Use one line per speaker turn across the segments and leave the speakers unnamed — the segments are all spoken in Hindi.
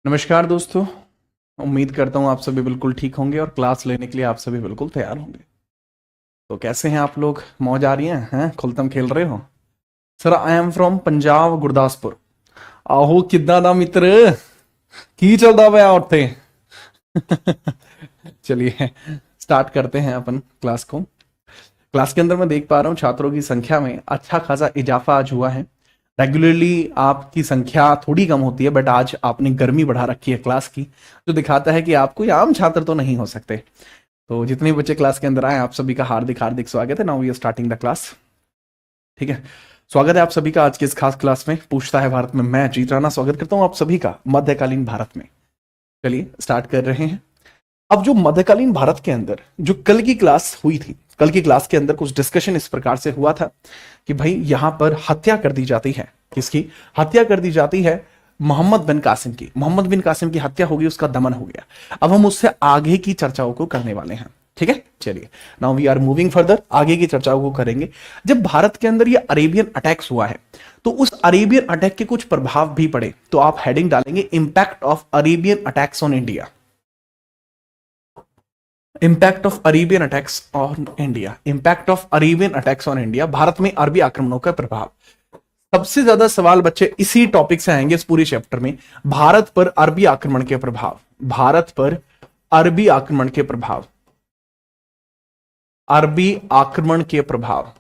नमस्कार दोस्तों। उम्मीद करता हूँ आप सभी बिल्कुल ठीक होंगे और क्लास लेने के लिए आप सभी बिल्कुल तैयार होंगे। तो कैसे हैं आप लोग? मौज आ रही हैं? खुलतम खेल रहे हो? Sir I am from Punjab Gurdaspur. आहो किदा दा मित्र की चलता पाया उत्थे? चलिए स्टार्ट करते हैं अपन क्लास को। क्लास के अंदर मैं देख पा रहा हूँ छात्रों की संख्या में अच्छा खासा इजाफा आज हुआ है। रेगुलरली आपकी संख्या थोड़ी कम होती है, बट आज आपने गर्मी बढ़ा रखी है क्लास की, जो दिखाता है कि आप कोई आम छात्र तो नहीं हो सकते। तो जितने बच्चे क्लास के अंदर आए आप सभी का हार्दिक हार्दिक स्वागत है। Now we are starting the class. ठीक है, स्वागत है आप सभी का आज के इस खास क्लास में। पूछता है भारत में, मैं जीत राणा स्वागत करता हूँ आप सभी का मध्यकालीन भारत में। चलिए स्टार्ट कर रहे हैं। अब जो मध्यकालीन भारत के अंदर जो कल की क्लास हुई थी, कल की क्लास के अंदर कुछ डिस्कशन इस प्रकार से हुआ था कि भाई यहां पर हत्या कर दी जाती है। किसकी हत्या कर दी जाती है? मोहम्मद बिन कासिम की। मोहम्मद बिन कासिम की हत्या होगी, उसका दमन हो गया। अब हम उससे आगे की चर्चाओं को करने वाले हैं। ठीक है, चलिए now we are moving further, आगे की चर्चाओं को करेंगे। जब भारत के अंदर ये अरेबियन अटैक्स हुआ है तो उस अरेबियन अटैक के कुछ प्रभाव भी पड़े, तो आप हेडिंग डालेंगे impact of Arabian attacks on India. Impact of Arabian attacks on India, impact of Arabian attacks on India, Bharat में अरबी आक्रमणों का प्रभाव। सबसे ज्यादा सवाल बच्चे इसी टॉपिक से आएंगे इस पूरी चैप्टर में। भारत पर अरबी आक्रमण के प्रभाव, भारत पर अरबी आक्रमण के प्रभाव, अरबी आक्रमण के प्रभाव,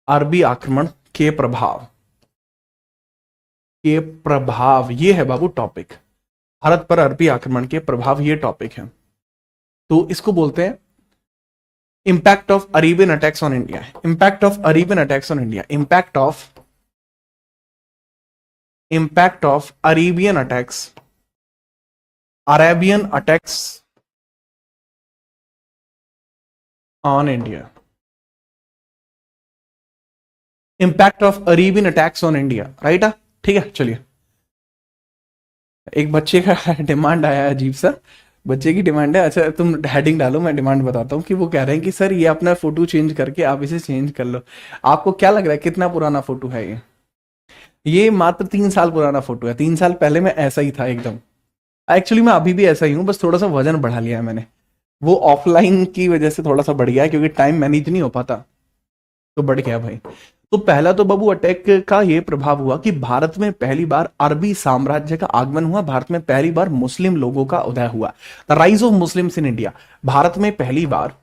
अरबी आक्रमण के प्रभाव, के प्रभाव, ये है बाबू टॉपिक। भारत पर अरबी आक्रमण के प्रभाव, ये टॉपिक है। तो इसको बोलते हैं impact of Arabian attacks on India. Impact of Arabian attacks on India, impact of Arabian attacks, Arabian attacks on India, impact of Arabian attacks on India. Right है, ठीक है। चलिए, एक बच्चे का डिमांड आया अजीब सा, बच्चे की डिमांड है। अच्छा तुम हेडिंग डालो, मैं डिमांड बताता हूँ। कि वो कह रहे हैं कि सर ये अपना फोटो चेंज करके आप इसे चेंज कर लो। आपको क्या लग रहा है कितना पुराना फोटो है ये मात्र 3 साल पुराना फोटो है। 3 साल पहले मैं ऐसा ही था एकदम। एक्चुअली मैं अभी भी ऐसा ही हूँ, बस थोड़ा सा वजन बढ़ा लिया है मैंने। वो ऑफलाइन की वजह से थोड़ा सा बढ़ गया है, क्योंकि टाइम मैनेज नहीं हो पाता, तो बढ़ गया भाई। तो पहला तो बाबू अटैक का ये प्रभाव हुआ कि भारत में पहली बार अरबी साम्राज्य का आगमन हुआ। भारत में पहली बार मुस्लिम लोगों का उदय हुआ। The rise of Muslims in India. Bharat में पहली बार,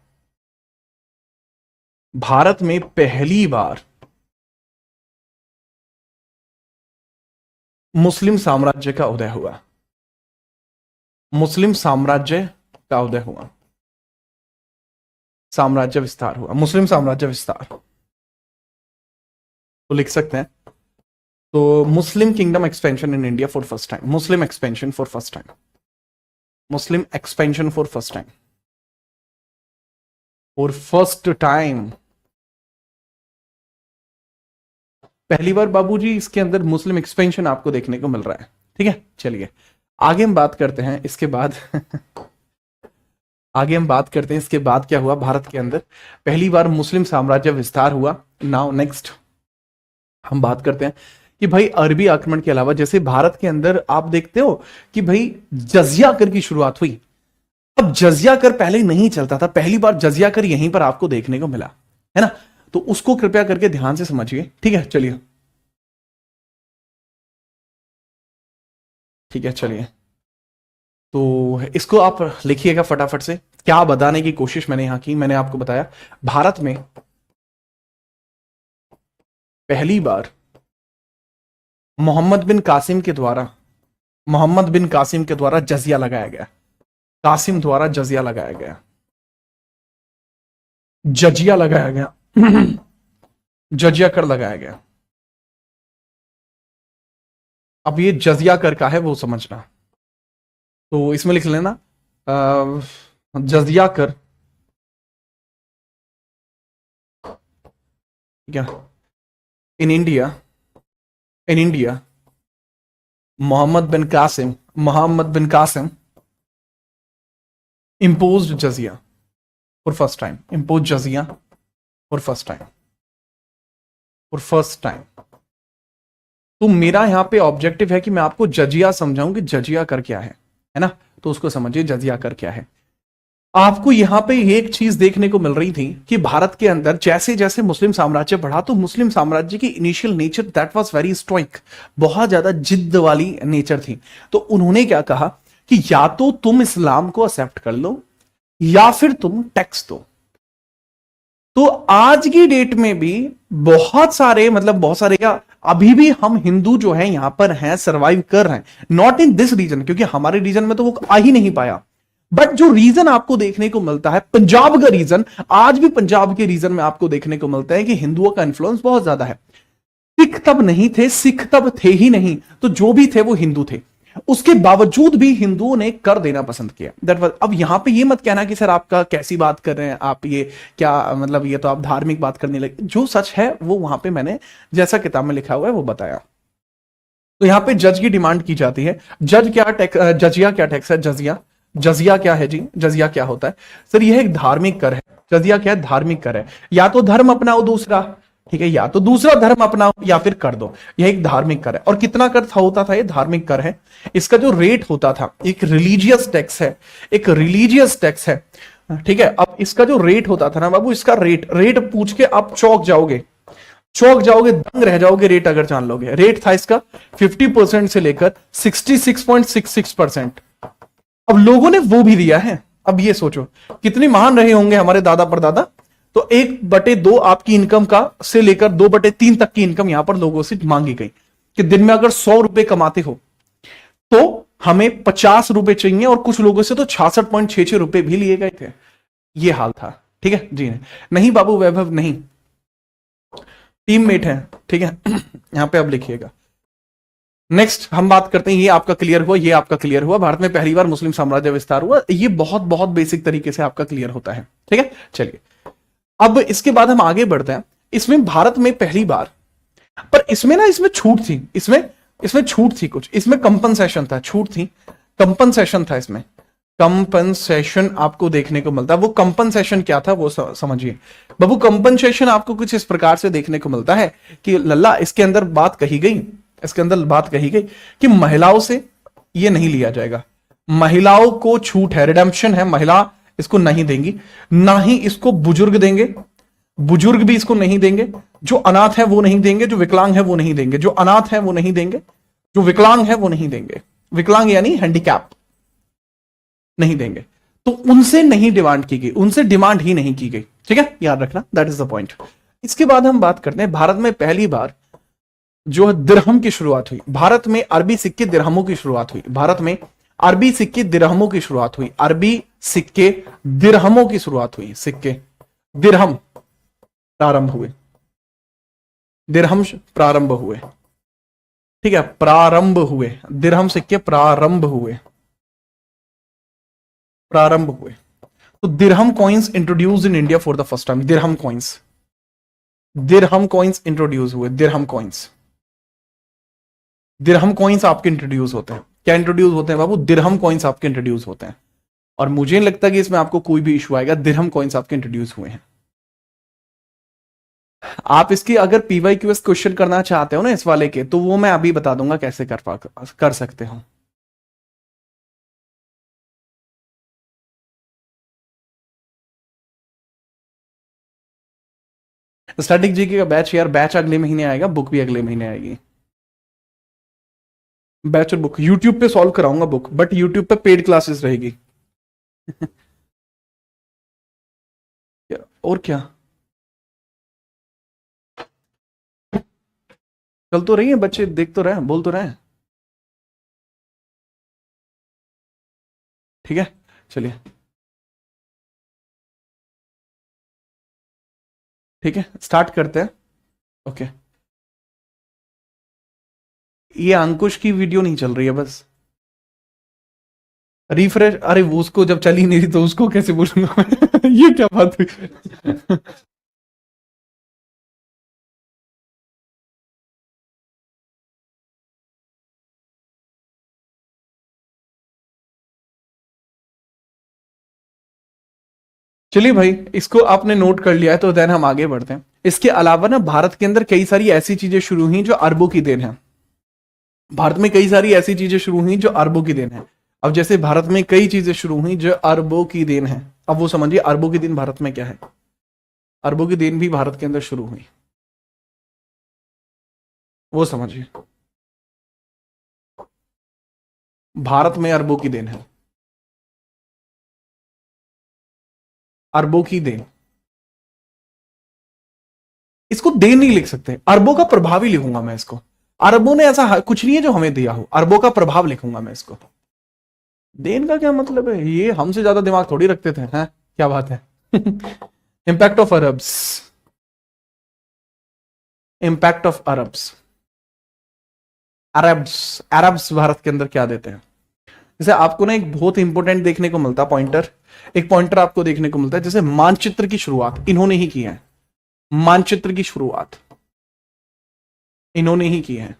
भारत में पहली बार मुस्लिम साम्राज्य का उदय हुआ। मुस्लिम साम्राज्य का उदय हुआ, साम्राज्य विस्तार हुआ, मुस्लिम साम्राज्य विस्तार तो लिख सकते हैं। तो Muslim kingdom expansion in India for first time, Muslim expansion for first time, Muslim expansion for first time, for first time पहली बार बाबूजी इसके अंदर मुस्लिम एक्सपेंशन आपको देखने को मिल रहा है। ठीक है, चलिए आगे हम बात करते हैं इसके बाद आगे हम बात करते हैं इसके बाद क्या हुआ भारत के अंदर। पहली बार मुस्लिम साम्राज्य विस्तार हुआ। नाउ नेक्स्ट हम बात करते हैं कि भाई अरबी आक्रमण के अलावा जैसे भारत के अंदर आप देखते हो कि भाई जजिया कर की शुरुआत हुई। अब जजिया कर पहले नहीं चलता था, पहली बार जजिया कर यहीं पर आपको देखने को मिला है ना। तो उसको कृपया करके ध्यान से समझिए। ठीक है, चलिए, ठीक है, चलिए। तो इसको आप लिखिएगा फटाफट से। क्या बताने की कोशिश मैंने यहां की, मैंने आपको बताया भारत में पहली बार मोहम्मद बिन कासिम के द्वारा, मोहम्मद बिन कासिम के द्वारा जजिया लगाया गया। कासिम द्वारा जजिया लगाया गया, जजिया लगाया गया जजिया कर लगाया गया। अब ये जजिया कर का है वो समझना, तो इसमें लिख लेना जजिया कर। क्या? In India, in India Muhammad bin Qasim, Muhammad bin Qasim imposed jizya for first time, imposed jizya for first time, for first time तो मेरा यहां पे ऑब्जेक्टिव है कि मैं आपको जजिया समझाऊं कि जजिया कर क्या है ना। तो उसको समझिए जजिया कर क्या है। आपको यहां पे एक चीज देखने को मिल रही थी कि भारत के अंदर जैसे जैसे मुस्लिम साम्राज्य बढ़ा तो मुस्लिम साम्राज्य की initial nature that was very stoic, बहुत ज्यादा जिद्द वाली नेचर थी। तो उन्होंने क्या कहा कि या तो तुम इस्लाम को एक्सेप्ट कर लो या फिर तुम टैक्स दो। तो आज की डेट में भी बहुत सारे, मतलब बहुत सारे क्या, अभी भी हम हिंदू जो है यहां पर हैं, सरवाइव कर रहे हैं, नॉट इन दिस रीजन, क्योंकि हमारे रीजन में तो वो आ ही नहीं पाया। बट जो रीजन आपको देखने को मिलता है पंजाब का रीजन, आज भी पंजाब के रीजन में आपको देखने को मिलता है कि हिंदुओं का इन्फ्लुएंस बहुत ज्यादा है। सिख तब नहीं थे, सिख तब थे ही नहीं, तो जो भी थे वो हिंदू थे। उसके बावजूद भी हिंदुओं ने कर देना पसंद किया। दैट वाज, अब यहां पे ये मत कहना कि सर आपका कैसी बात कर रहे हैं आप, ये क्या मतलब, ये तो आप धार्मिक बात करने लगे। जो सच है वो वहां पे मैंने जैसा किताब में लिखा हुआ है वो बताया। तो यहां पे जज की डिमांड की जाती है। जज क्या टैक्स, जजिया क्या टैक्स है, जजिया, जजिया क्या है जी, जजिया क्या होता है सर, यह एक धार्मिक कर है। जजिया क्या है, धार्मिक कर है। या तो धर्म अपनाओ दूसरा, ठीक है, या तो दूसरा धर्म अपनाओ या फिर कर दो, यह एक धार्मिक कर है। और कितना कर होता था, ये धार्मिक कर है। इसका जो रेट होता था, एक रिलीजियस टैक्स है, एक रिलीजियस टैक्स है, ठीक है। अब इसका जो रेट होता था ना बाबू, इसका रेट रेट पूछ के आप चौक जाओगे, चौक जाओगे, दंग रह जाओगे रेट अगर जान लोगे। रेट था इसका 50% से लेकर 66.66%। अब लोगों ने वो भी दिया है। अब ये सोचो कितनी महान रहे होंगे हमारे दादा परदादा। तो 1/2 आपकी इनकम का से लेकर 2/3 तक की इनकम यहां पर लोगों से मांगी गई कि दिन में अगर 100 रुपए कमाते हो तो हमें 50 रुपए चाहिए, और कुछ लोगों से तो 66.66 रुपए भी लिए गए थे। ये हाल था, ठीक है जी। नहीं बाबू वैभव नहीं, टीममेट है, ठीक है। यहां पे अब लिखिएगा। नेक्स्ट हम बात करते हैं, ये आपका क्लियर हुआ, ये आपका क्लियर हुआ, भारत में पहली बार मुस्लिम साम्राज्य विस्तार हुआ। ये बहुत बहुत बेसिक तरीके से आपका क्लियर होता है, ठीक है। चलिए अब इसके बाद हम आगे बढ़ते हैं। इसमें भारत में पहली बार, पर इसमें ना, इसमें छूट थी, इसमें छूट थी कुछ, इसमें कंपनसेशन था, छूट थी, कंपनसेशन था। इसमें कंपनसेशन आपको देखने को मिलता है। वो कंपनसेशन क्या था वो समझिए बाबू। कंपनसेशन आपको कुछ इस प्रकार से देखने को मिलता है कि लल्ला, इसके अंदर बात कही गई, इसके अंदर बात कही गई कि महिलाओं से ये नहीं लिया जाएगा, महिलाओं को छूट है, रिडेम्पशन है, महिला इसको नहीं देंगी, ना ही इसको बुजुर्ग देंगे, बुजुर्ग भी इसको नहीं देंगे, जो अनाथ है वो नहीं देंगे, जो विकलांग है वो नहीं देंगे, जो अनाथ है वो नहीं देंगे, जो विकलांग है वो नहीं देंगे, विकलांग यानी हैंडीकैप नहीं देंगे। तो उनसे नहीं डिमांड की गई, उनसे डिमांड ही नहीं की गई, ठीक है, याद रखना, दैट इज द पॉइंट। इसके बाद हम बात करते हैं, भारत में पहली बार जो दिरहम की शुरुआत हुई, भारत में अरबी सिक्के दिरहमों की शुरुआत हुई, भारत में अरबी सिक्के दिरहमों की शुरुआत हुई, अरबी सिक्के दिरहमों की शुरुआत हुई, सिक्के दिरहम प्रारंभ हुए, दिरहम प्रारंभ हुए, ठीक है, प्रारंभ हुए, दिरहम सिक्के प्रारंभ हुए, प्रारंभ हुए। तो dirham coins introduce in India for the first time, dirham coins, dirham coins introduce हुए, दिरहम कॉइन्स, दिरहम कॉइन्स आपके इंट्रोड्यूस होते हैं। क्या इंट्रोड्यूस होते हैं बाबू, दिरहम कॉइन्स आपके इंट्रोड्यूस होते हैं। और मुझे नहीं लगता कि इसमें आपको कोई भी इशू आएगा, दिरहम कॉइन्स आपके इंट्रोड्यूस हुए हैं। आप इसकी अगर पीवाईक्यूएस क्वेश्चन करना चाहते हो ना इस वाले के, तो वो मैं अभी बता दूंगा कैसे कर सकते हो। स्टैटिक जीके का बैच यार, बैच अगले महीने आएगा, बुक भी अगले महीने आएगी। बैच और बुक यूट्यूब पे सॉल्व कराऊंगा बुक, बट यूट्यूब पे पेड क्लासेस रहेगी। और क्या, चल तो रही है, बच्चे देख तो रहे हैं, बोल तो रहे हैं, ठीक है। चलिए ठीक है, स्टार्ट करते हैं। ओके, ये अंकुश की वीडियो नहीं चल रही है बस, रिफ्रेश। अरे वो उसको जब चली नहीं रही तो उसको कैसे बोलूंगा मैं ये क्या बात हुई चलिए भाई, इसको आपने नोट कर लिया है तो देन हम आगे बढ़ते हैं। इसके अलावा ना भारत के अंदर कई सारी ऐसी चीजें शुरू हुई जो अरबों की देन है। भारत में कई सारी ऐसी चीजें शुरू हुई जो अरबों की देन है। अब जैसे भारत में कई चीजें शुरू हुई जो अरबों की देन है, अब वो समझिए अरबों की देन भारत में क्या है। अरबों की देन भी भारत के अंदर शुरू हुई, वो समझिए। भारत में अरबों की देन है, अरबों की देन। इसको देन नहीं लिख सकते, अरबों का प्रभाव ही लिखूंगा मैं इसको। अरबों ने ऐसा कुछ नहीं है जो हमें दिया हो, अरबों का प्रभाव लिखूंगा मैं इसको। देन का क्या मतलब है, ये हमसे ज्यादा दिमाग थोड़ी रखते थे हैं, क्या बात है। Impact of Arabs, impact of Arabs, Arabs, Arabs Bharat के अंदर क्या देते हैं। जैसे आपको ना एक बहुत इंपॉर्टेंट देखने को मिलता है पॉइंटर, एक पॉइंटर आपको देखने को मिलता है, जैसे मानचित्र की शुरुआत इन्होंने ही की है। मानचित्र की शुरुआत इन्होंने ही की है,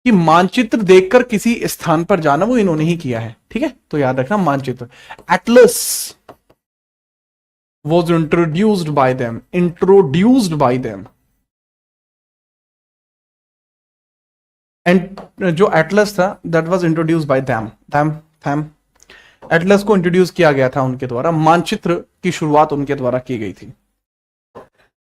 कि मानचित्र देखकर किसी स्थान पर जाना वो इन्होंने ही किया है, ठीक है। तो याद रखना मानचित्र। Atlas was introduced by them, introduced by them. And जो एटलस था that was introduced by them, them them. Atlas को इंट्रोड्यूस किया गया था उनके द्वारा, मानचित्र की शुरुआत उनके द्वारा की गई थी।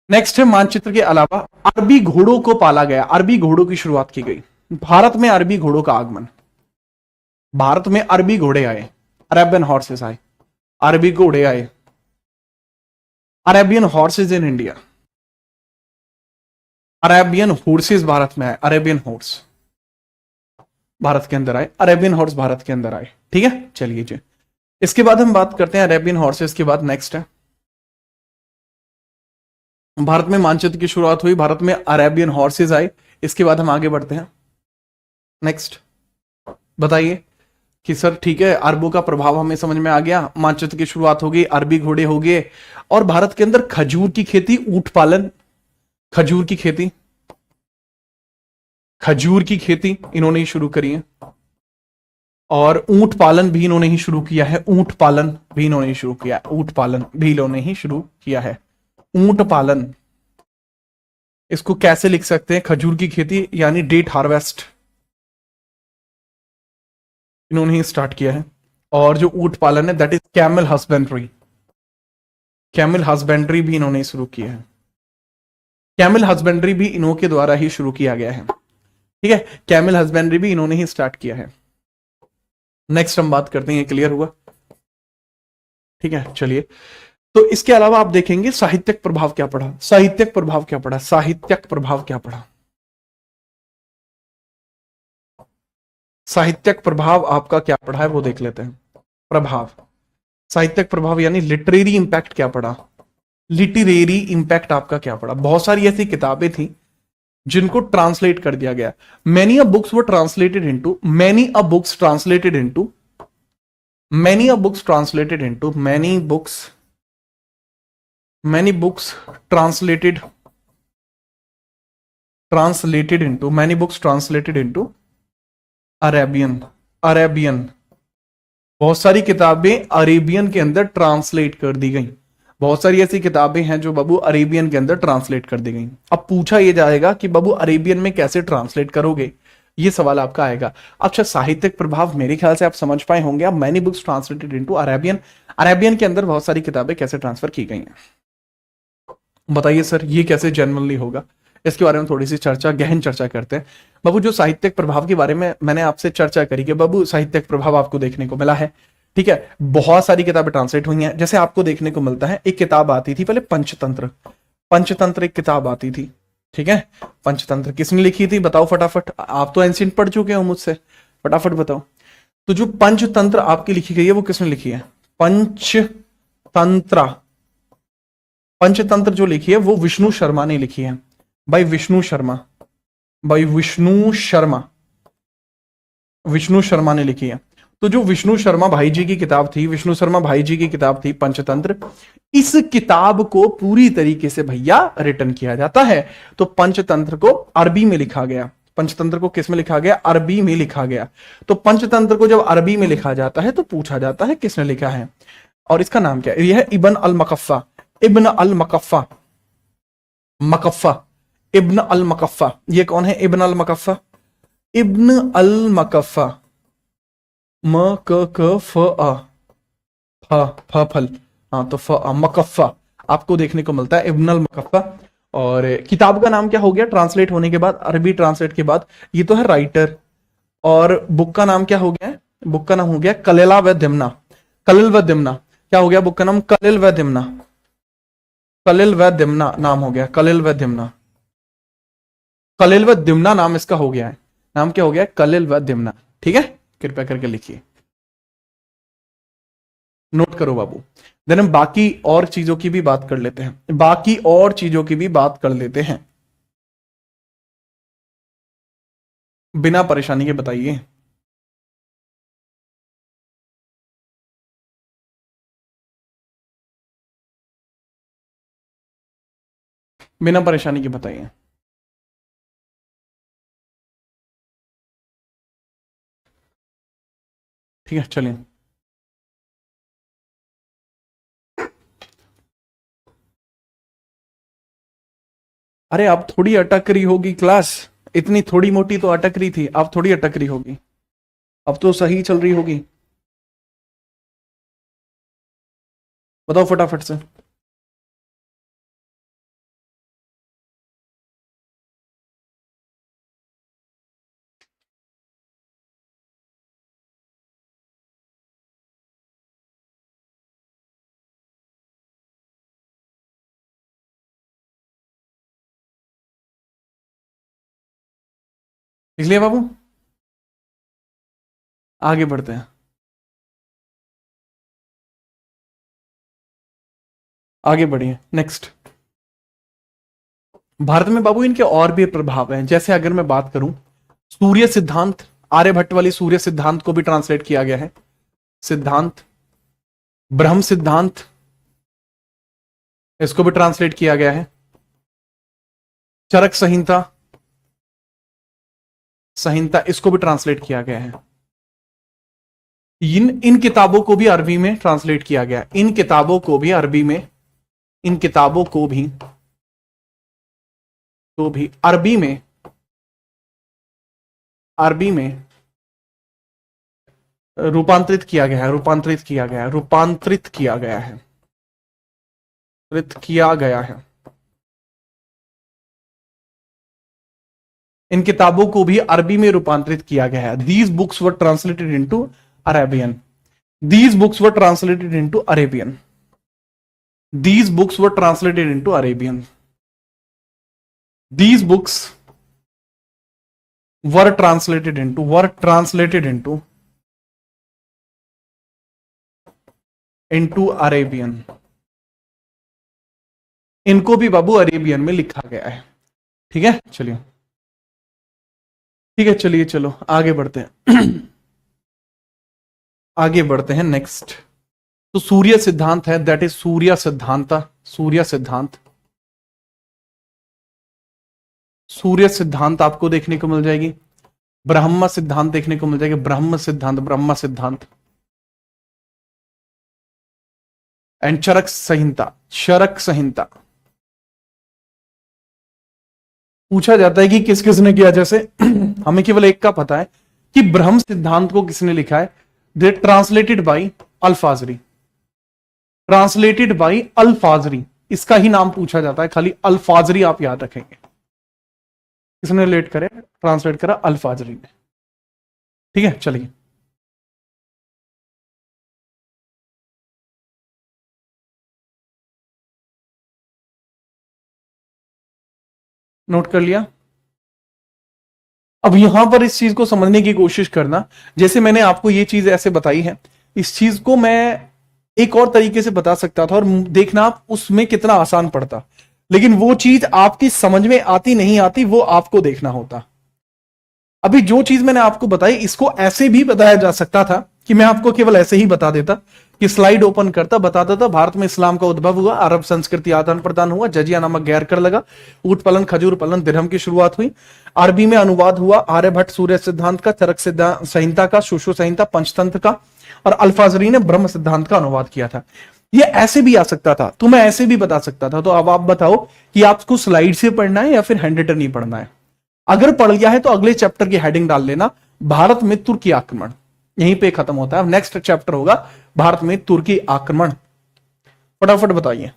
नेक्स्ट है मानचित्र के अलावा अरबी घोड़ों को पाला गया, अरबी घोड़ों की शुरुआत की गई। भारत में अरबी घोड़ों का आगमन, भारत में अरबी घोड़े आए, अरेबियन हॉर्सेस आए, अरबी घोड़े आए। Arabian horses in India, Arabian horses Bharat में आए, अरेबियन हॉर्स भारत के अंदर आए, अरेबियन हॉर्स भारत के अंदर आए, ठीक है। चलिए जी, इसके बाद हम बात करते हैं अरेबियन हॉर्सेस के बाद नेक्स्ट है भारत में मानचित्र की शुरुआत हुई, भारत में अरेबियन हॉर्सेस आए। इसके बाद हम आगे बढ़ते हैं नेक्स्ट। बताइए कि सर ठीक है, अरबों का प्रभाव हमें समझ में आ गया, मानचित्र की शुरुआत हो गई, अरबी घोड़े हो गए, और भारत के अंदर खजूर की खेती, ऊंट पालन, खजूर की खेती, खजूर की खेती इन्होंने ही शुरू करी है, और ऊंट पालन भी इन्होंने ही शुरू किया है, ऊंट पालन भी इन्होंने ही शुरू किया है, ऊंट पालन भी इन्होंने ही शुरू किया है, ऊंट पालन। इसको कैसे लिख सकते हैं, खजूर की खेती यानी डेट हार्वेस्ट इन्होंने ही स्टार्ट किया है। और जो ऊंट पालन है that is camel husbandry, camel husbandry भी इन्होंने शुरू किया है, कैमल हस्बेंड्री भी इन्हों के द्वारा ही शुरू किया गया है, ठीक है। कैमल हस्बेंड्री भी इन्होंने ही स्टार्ट किया है। नेक्स्ट हम बात करते हैं, क्लियर हुआ, ठीक है। चलिए, तो इसके अलावा आप देखेंगे साहित्यिक प्रभाव क्या पड़ा, साहित्यिक प्रभाव क्या पड़ा, साहित्यिक प्रभाव क्या पड़ा, साहित्यिक प्रभाव आपका क्या पड़ा है वो देख लेते हैं। प्रभाव, साहित्यिक प्रभाव यानी लिटरेरी इंपैक्ट क्या पड़ा, लिटरेरी इंपैक्ट आपका क्या पड़ा। बहुत सारी ऐसी किताबें थी जिनको ट्रांसलेट कर दिया गया, many a books were translated into, many a books translated into, many a books translated into, many books, many books translated, translated into, many books translated into Arabian, Arabian, बहुत सारी किताबें अरेबियन के अंदर ट्रांसलेट कर दी गई, बहुत सारी ऐसी किताबें हैं जो बाबू अरेबियन के अंदर ट्रांसलेट कर दी गई। अब पूछा यह जाएगा कि बाबू अरेबियन में कैसे ट्रांसलेट करोगे, ये सवाल आपका आएगा। अच्छा, साहित्यिक प्रभाव मेरे ख्याल से आप समझ पाए होंगे, अब many books translated into Arabian, Arabian के अंदर बहुत सारी किताबें कैसे ट्रांसफर की गई हैं। बताइए सर ये कैसे जनरली होगा, इसके बारे में थोड़ी सी चर्चा, गहन चर्चा करते हैं। बाबू जो साहित्यिक प्रभाव के बारे में मैंने आपसे चर्चा करी कि बाबू साहित्यिक प्रभाव आपको देखने को मिला है, ठीक है। बहुत सारी किताबें ट्रांसलेट हुई हैं, जैसे आपको देखने को मिलता है एक किताब आती थी पहले पंचतंत्र, पंचतंत्र एक किताब आती थी, ठीक है। पंचतंत्र किसने लिखी थी बताओ फटाफट, आप तो एंशिएंट पढ़ चुके हो मुझसे, फटाफट बताओ। तो जो पंचतंत्र आपकी लिखी गई है वो किसने लिखी है, पंचतंत्र, पंचतंत्र जो लिखी है वो विष्णु शर्मा ने लिखी है, भाई विष्णु शर्मा, भाई विष्णु शर्मा, विष्णु शर्मा ने लिखी है। तो जो विष्णु शर्मा भाई जी की किताब थी, विष्णु शर्मा भाई जी की किताब थी पंचतंत्र, इस किताब को पूरी तरीके से भैया रिटर्न किया जाता है। तो पंचतंत्र को अरबी में लिखा गया, पंचतंत्र को किस में लिखा गया, अरबी में लिखा गया। तो पंचतंत्र को जब अरबी में लिखा जाता है तो पूछा जाता है किसने लिखा है, और इसका नाम क्या है, यह है इब्न अल मकफ्फा, इब्न अल मकफ्फा, मकफ्फा, इब्न अल मकफ्फा। ये कौन है इब्न अल मकफ्फा, इब्न अल मकफ़ा, म क फ अ, फ फल, हाँ तो फ मकफ़ा आपको देखने को मिलता है, इब्न अल मकफ़ा। और किताब का नाम क्या हो गया ट्रांसलेट होने के बाद, अरबी ट्रांसलेट के बाद? ये तो है राइटर। और बुक का नाम क्या हो गया है? बुक का नाम हो गया कलिला व दिमना। कलिल व दिमना क्या हो गया बुक का नाम? कलिल व दिमना। कलिल व दिमना नाम हो गया, कलिल व दिमना। कलिल व दिमना नाम इसका हो गया है। नाम क्या हो गया? कलिल व दिमना। ठीक है, कृपया करके लिखिए, नोट करो बाबू। देन हम बाकी और चीजों की भी बात कर लेते हैं, बाकी और चीजों की भी बात कर लेते हैं, बिना परेशानी के बताइए। बिना परेशानी के बताइए। ठीक है चलिए। अरे अब थोड़ी अटक रही होगी क्लास, इतनी थोड़ी मोटी तो अटक रही थी, अब थोड़ी अटक रही होगी, अब तो सही चल रही होगी। बताओ फटाफट से। इसलिए बाबू आगे बढ़ते हैं, आगे बढ़िए नेक्स्ट। भारत में बाबू इनके और भी प्रभाव हैं, जैसे अगर मैं बात करूं सूर्य सिद्धांत, आर्यभट्ट वाली सूर्य सिद्धांत को भी ट्रांसलेट किया गया है, सिद्धांत। ब्रह्म सिद्धांत, इसको भी ट्रांसलेट किया गया है। चरक संहिता, संहिता इसको भी ट्रांसलेट किया गया है। इन किताबों को भी अरबी में ट्रांसलेट किया गया, इन किताबों को भी अरबी में, इन किताबों को भी अरबी में, अरबी में रूपांतरित किया गया है, रूपांतरित किया गया है, रूपांतरित किया गया है, किया गया है। इन किताबों को भी अरबी में रूपांतरित किया गया है। These books were translated into Arabian, these books were translated into Arabian, these books were translated into Arabian, these books were translated into Arabian. इनको भी बाबू अरेबियन में लिखा गया है। ठीक है चलिए, ठीक है चलिए, चलो आगे बढ़ते हैं। आगे बढ़ते हैं नेक्स्ट। तो सूर्य सिद्धांत है, दैट इज सूर्य सिद्धांत, सूर्य सिद्धांत, सूर्य सिद्धांत आपको देखने को मिल जाएगी। ब्रह्म सिद्धांत देखने को मिल जाएगा, ब्रह्म सिद्धांत, ब्रह्म सिद्धांत। एंड चरक संहिता, चरक संहिता। पूछा जाता है कि किस किसने किया, जैसे हमें केवल एक का पता है कि ब्रह्म सिद्धांत को किसने लिखा है, दे ट्रांसलेटेड बाई अल-फाजरी, ट्रांसलेटेड बाई अल-फाजरी, इसका ही नाम पूछा जाता है, खाली अल-फाजरी आप याद रखेंगे। किसने लेट करे, ट्रांसलेट करा अल-फाजरी ने। ठीक है चलिए, नोट कर लिया। अब यहां पर इस चीज को समझने की कोशिश करना, जैसे मैंने आपको ये चीज ऐसे बताई है, इस चीज को मैं एक और तरीके से बता सकता था और देखना आप उसमें कितना आसान पड़ता, लेकिन वो चीज आपकी समझ में आती नहीं आती, वो आपको देखना होता। अभी जो चीज मैंने आपको बताई, इसको ऐसे भी बताया जा सकता था कि मैं आपको केवल ऐसे ही बता देता कि स्लाइड ओपन करता, बताता था भारत में इस्लाम का उद्भव हुआ, अरब संस्कृति आदान प्रदान हुआ, जजिया नामक गैर कर लगा, ऊट पालन, खजूर पालन, दिरहम की शुरुआत हुई, अरबी में अनुवाद हुआ आर्यभट्ट सूर्य सिद्धांत का, चरक सिद्धांत संहिता का, सुश्रु संहिता पंचतंत्र का, और अल्फाजरी ने ब्रह्म सिद्धांत का अनुवाद किया था। ये ऐसे भी आ सकता था, तो मैं ऐसे भी बता सकता था। तो अब आप बताओ कि आपको स्लाइड से पढ़ना है या फिर हैंड रिटन ही पढ़ना है। अगर पढ़ लिया है तो अगले चैप्टर की हेडिंग डाल लेना, भारत में तुर्की आक्रमण, यहीं पे खत्म होता है। नेक्स्ट चैप्टर होगा भारत में तुर्की आक्रमण। फटाफट बताइए।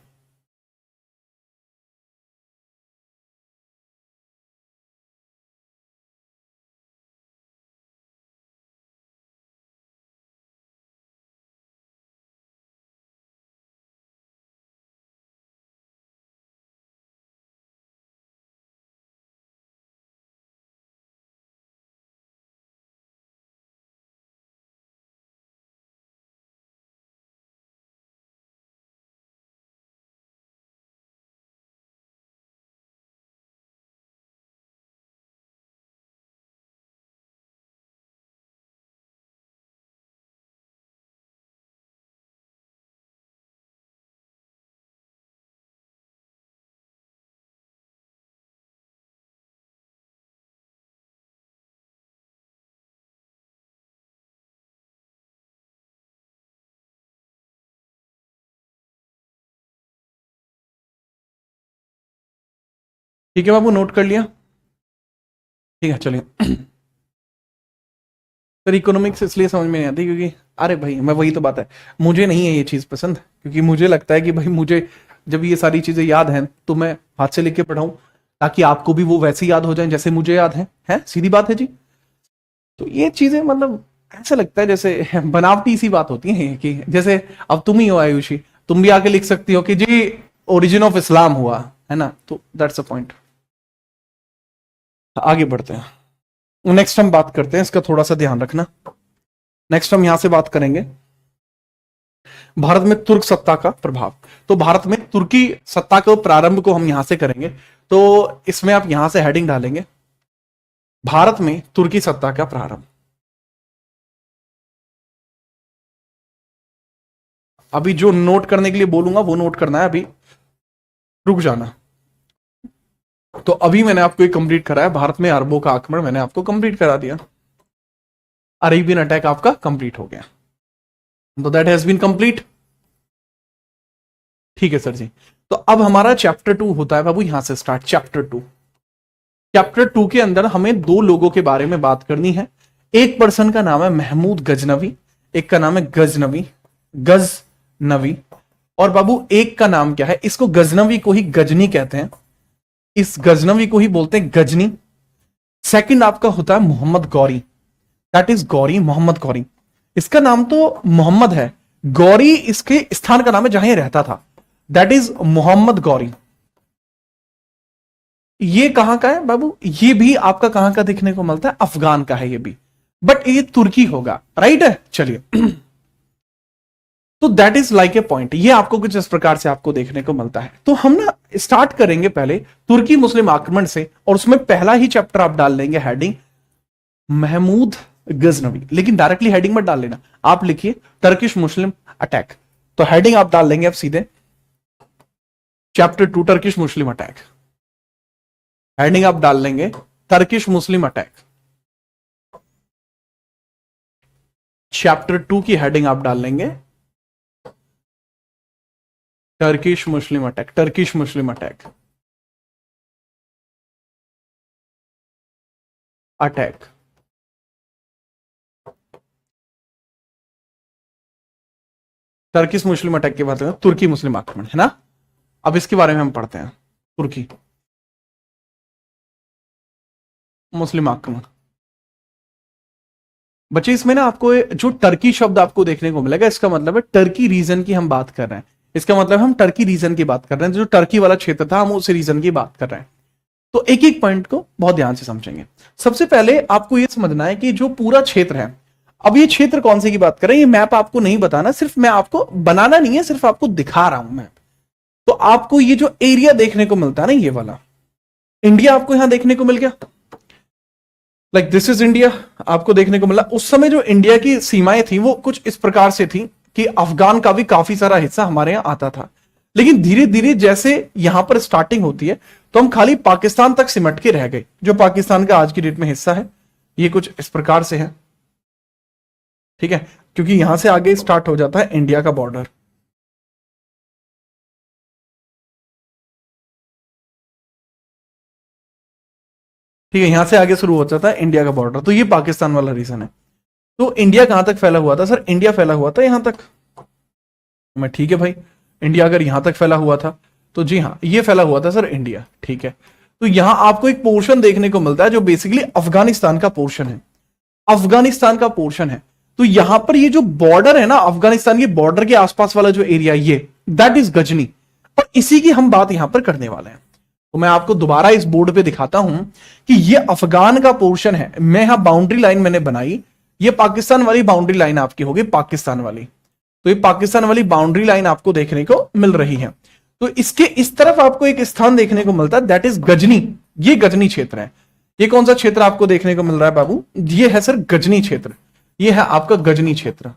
ठीक है बाबू, नोट कर लिया? ठीक है, चलिए। सर इकोनॉमिक्स इसलिए समझ में नहीं आती क्योंकि, अरे भाई मैं वही तो बात है, मुझे नहीं है ये चीज पसंद, क्योंकि मुझे लगता है कि भाई मुझे जब ये सारी चीजें याद हैं तो मैं हाथ से लिख के पढ़ाऊं, ताकि आपको भी वो वैसे याद हो जाए जैसे मुझे याद है सीधी बात है जी। तो ये चीजें मतलब ऐसा लगता है जैसे बनावटी सी बात होती है कि जैसे अब तुम ही हो आयुषी, तुम भी आके लिख सकती हो कि जी ओरिजिन ऑफ इस्लाम हुआ, है ना, तो दैट्स अ पॉइंट। आगे बढ़ते हैं, नेक्स्ट हम बात करते हैं, इसका थोड़ा सा ध्यान रखना। नेक्स्ट हम यहां से बात करेंगे भारत में तुर्क सत्ता का प्रभाव। तो भारत में तुर्की सत्ता के प्रारंभ को हम यहां से करेंगे, तो इसमें आप यहां से हेडिंग डालेंगे भारत में तुर्की सत्ता का प्रारंभ। अभी जो नोट करने के लिए बोलूंगा वो नोट करना है, अभी रुक जाना। तो अभी मैंने आपको एक कंप्लीट कराया, भारत में अरबों का आक्रमण मैंने आपको कंप्लीट करा दिया, अरेबियन अटैक आपका कंप्लीट हो गया, तो दैट हैज बीन कंप्लीट। ठीक है सर जी। तो अब हमारा चैप्टर 2 होता है बाबू, यहां से स्टार्ट चैप्टर 2। चैप्टर 2 के अंदर हमें दो लोगों के बारे में बात करनी है। एक पर्सन का नाम है महमूद गजनवी, एक का नाम है गजनवी। और बाबू एक का नाम क्या है, इसको गजनवी को ही गजनी कहते हैं, इस गजनवी को ही बोलते हैं गजनी। सेकंड आपका होता है मोहम्मद गौरी, दैट इज गौरी, मोहम्मद गौरी। इसका नाम तो मोहम्मद है, गौरी इसके स्थान का नाम है जहां ये रहता था, दैट इज मोहम्मद गौरी। ये कहां का है बाबू, ये भी आपका कहां का देखने को मिलता है, अफगान का है ये भी, बट ये तुर्की होगा, राइट है। चलिए तो that is like a point, ये आपको कुछ इस प्रकार से आपको देखने को मिलता है। तो हम ना स्टार्ट करेंगे पहले तुर्की मुस्लिम आक्रमण से, और उसमें पहला ही चैप्टर आप डाल लेंगे हेडिंग महमूद गजनवी, लेकिन डायरेक्टली हेडिंग मत डाल लेना, आप लिखिए टर्किश मुस्लिम अटैक। तो हेडिंग आप डाल लेंगे अब सीधे चैप्टर 2 टर्किश मुस्लिम अटैक, हेडिंग आप डाल लेंगे टर्किश मुस्लिम अटैक। चैप्टर 2 की हेडिंग आप डाल लेंगे टर्किश मुस्लिम अटैक, टर्किश मुस्लिम अटैक, अटैक। टर्किश मुस्लिम अटैक के बाद तुर्की मुस्लिम आक्रमण, है ना। अब इसके बारे में हम पढ़ते हैं, तुर्की मुस्लिम आक्रमण। बच्चे इसमें ना आपको जो टर्की शब्द आपको देखने को मिलेगा, इसका मतलब है टर्की रीजन की हम बात कर रहे हैं, इसका मतलब हम टर्की रीजन की बात कर रहे हैं, जो टर्की वाला क्षेत्र था हम उस रीजन की बात कर रहे हैं। तो एक एक पॉइंट को बहुत ध्यान से समझेंगे। सबसे पहले आपको यह समझना है कि जो पूरा क्षेत्र है, अब ये क्षेत्र कौन से की बात कर रहे हैं, ये मैप आपको नहीं बताना, सिर्फ मैं आपको बनाना नहीं है, सिर्फ आपको दिखा रहा हूं मैप। तो आपको ये जो एरिया देखने को मिलता है ना, ये वाला इंडिया आपको यहां देखने को मिल गया, लाइक दिस इज इंडिया आपको देखने को मिला। उस समय जो इंडिया की सीमाएं थी वो कुछ इस प्रकार से थी कि अफगान का भी काफी सारा हिस्सा हमारे यहां आता था, लेकिन धीरे धीरे जैसे यहां पर स्टार्टिंग होती है तो हम खाली पाकिस्तान तक सिमट के रह गए, जो पाकिस्तान का आज की डेट में हिस्सा है, ये कुछ इस प्रकार से है, ठीक है, क्योंकि यहां से आगे स्टार्ट हो जाता है इंडिया का बॉर्डर। ठीक है, यहां से आगे शुरू हो जाता है इंडिया का बॉर्डर, तो ये पाकिस्तान वाला रीजन है। तो इंडिया कहां तक फैला हुआ था सर? इंडिया फैला हुआ था यहां तक। मैं ठीक है भाई, इंडिया अगर यहां तक फैला हुआ था तो जी हाँ, ये फैला हुआ था सर इंडिया। ठीक है, तो यहां आपको एक पोर्शन देखने को मिलता है जो बेसिकली अफगानिस्तान का पोर्शन है, अफगानिस्तान का पोर्शन है। तो यहां पर ये जो बॉर्डर है ना, अफगानिस्तान के बॉर्डर के आसपास वाला जो एरिया, ये दैट इज गजनी, और इसी की हम बात यहां पर करने वाले हैं। तो मैं आपको दोबारा इस बोर्ड पे दिखाता हूं कि ये अफगान का पोर्शन है। मैं यहां बाउंड्री लाइन मैंने बनाई, ये पाकिस्तान वाली बाउंड्री लाइन आपकी होगी, पाकिस्तान वाली। तो ये पाकिस्तान वाली बाउंड्री लाइन आपको देखने को मिल रही है। तो इसके इस तरफ आपको एक स्थान देखने को मिलता है, दैट इज गजनी। ये गजनी क्षेत्र है। ये कौन सा क्षेत्र आपको देखने को मिल रहा है बाबू? ये है सर गजनी क्षेत्र। ये है आपका गजनी क्षेत्र,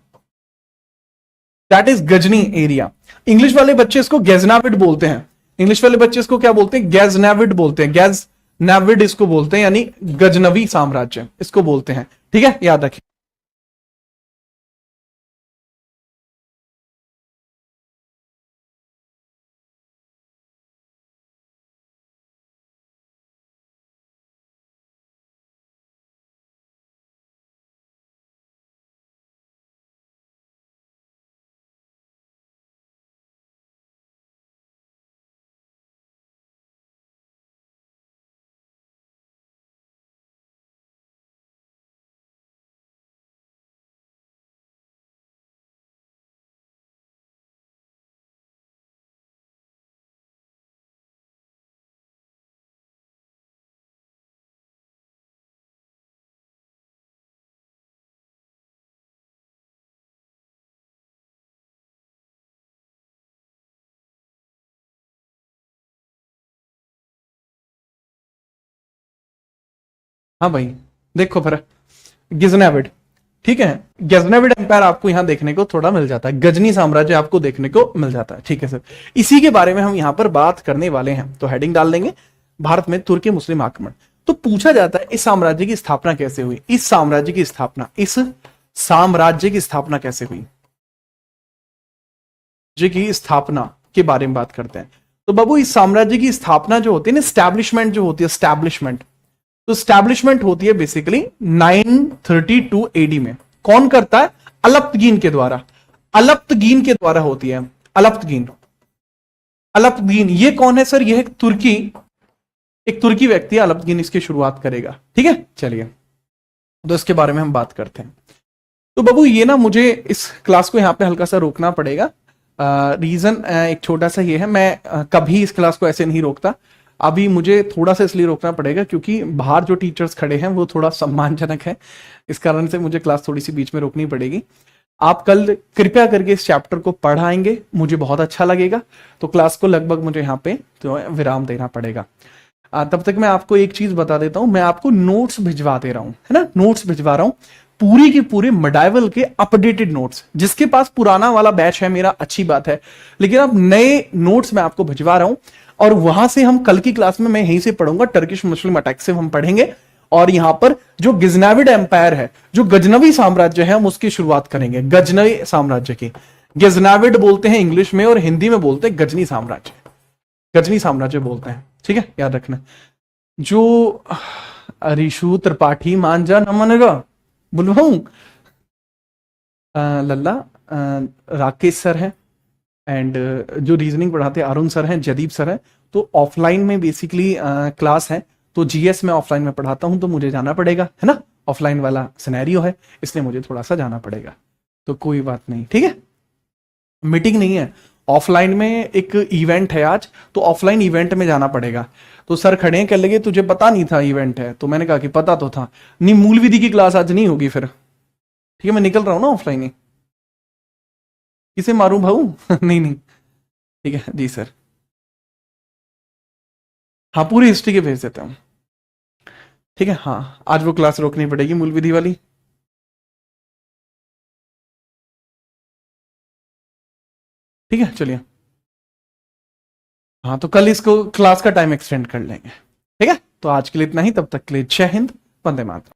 that is Ghazni area. English वाले बच्चे इसको गैजनाविड बोलते हैं। इंग्लिश वाले बच्चे इसको क्या बोलते हैं? गैजनाविड बोलते हैं। गैजनाविड इसको बोलते हैं, यानी गजनवी साम्राज्य इसको बोलते हैं। ठीक है, याद रखिए। हाँ भाई, देखो फिर गिजनाविड। ठीक है, गजनविड एम्पायर आपको यहां देखने को थोड़ा मिल जाता है, गजनी साम्राज्य आपको देखने को मिल जाता है। ठीक है सर, इसी के बारे में हम यहां पर बात करने वाले हैं। तो हेडिंग डाल देंगे, भारत में तुर्की मुस्लिम आक्रमण। तो पूछा जाता है इस साम्राज्य की स्थापना कैसे हुई? इस साम्राज्य की स्थापना, इस साम्राज्य की स्थापना कैसे हुई? जी की स्थापना के बारे में बात करते हैं। तो बाबू, इस साम्राज्य की स्थापना जो होती है ना, स्टैब्लिशमेंट जो होती है, स्टैब्लिशमेंट, तो स्टैब्लिशमेंट होती है बेसिकली 932 एडी में। कौन करता है? अलप्तगीन के द्वारा। अलप्तगीन के द्वारा होती है, अलप्तगीन। अलप्तगीन ये कौन है सर? यह एक तुर्की व्यक्ति है, अलप्तगीन इसकी शुरुआत करेगा। ठीक है, चलिए तो इसके बारे में हम बात करते हैं। तो बाबू, ये ना मुझे इस क्लास को यहां पे हल्का सा रोकना पड़ेगा। रीजन एक छोटा सा ये है, मैं कभी इस क्लास को ऐसे नहीं रोकता। अभी मुझे थोड़ा सा इसलिए रोकना पड़ेगा क्योंकि बाहर जो टीचर्स खड़े हैं वो थोड़ा सम्मानजनक है, इस कारण से मुझे क्लास थोड़ी सी बीच में रोकनी पड़ेगी। आप कल कृपया करके इस चैप्टर को पढ़ाएंगे, मुझे बहुत अच्छा लगेगा। तो क्लास को लगभग मुझे यहाँ पे तो विराम देना पड़ेगा। तब तक मैं आपको एक चीज बता देता हूं, मैं आपको नोट्स भिजवा दे रहा हूं, है ना, नोट्स भिजवा रहा हूं, पूरी की पूरी मेडाइवल के अपडेटेड नोट्स। जिसके पास पुराना वाला बैच है मेरा, अच्छी बात है, लेकिन अब नए नोट्स मैं आपको भिजवा रहा हूं, और वहां से हम कल की क्लास में मैं यहीं से पढ़ूंगा, टर्किश मुस्लिम अटैक से हम पढ़ेंगे। और यहां पर जो गिजनाविड एम्पायर है, जो गजनवी साम्राज्य है, हम उसकी शुरुआत करेंगे। गजनवी साम्राज्य की, गिजनाविड बोलते हैं इंग्लिश में, और हिंदी में बोलते हैं गजनी साम्राज्य, गजनी साम्राज्य बोलते हैं। ठीक है, याद रखना। जो रिशु त्रिपाठी मांझा न मनेगा बुलवाऊं, लल्ला राकेश सर है, एंड जो रीजनिंग पढ़ाते हैं अरुण सर हैं, जदीप सर है। तो ऑफलाइन में बेसिकली क्लास है, तो जीएस में ऑफलाइन में पढ़ाता हूं, तो मुझे जाना पड़ेगा, है ना, ऑफलाइन वाला सिनेरियो है, इसलिए मुझे थोड़ा सा जाना पड़ेगा। तो कोई बात नहीं, ठीक है, मीटिंग नहीं है, ऑफलाइन में एक इवेंट है आज, तो ऑफलाइन इवेंट में जाना पड़ेगा। तो सर खड़े हैं, कह लगे तुझे पता नहीं था इवेंट है, तो मैंने कहा कि पता तो था नहीं, मूल विधि की क्लास आज नहीं होगी फिर। ठीक है, मैं निकल रहा हूं ना ऑफलाइन ही। किसे मारूं भाऊ? नहीं नहीं, ठीक है जी सर, हाँ पूरी हिस्ट्री के भेज देता हूँ। ठीक है, हाँ आज वो क्लास रोकनी पड़ेगी मूल विधि वाली। ठीक है, चलिए, हाँ तो कल इसको क्लास का टाइम एक्सटेंड कर लेंगे। ठीक है, तो आज के लिए इतना ही, तब तक के लिए जय हिंद, वंदे मातरम।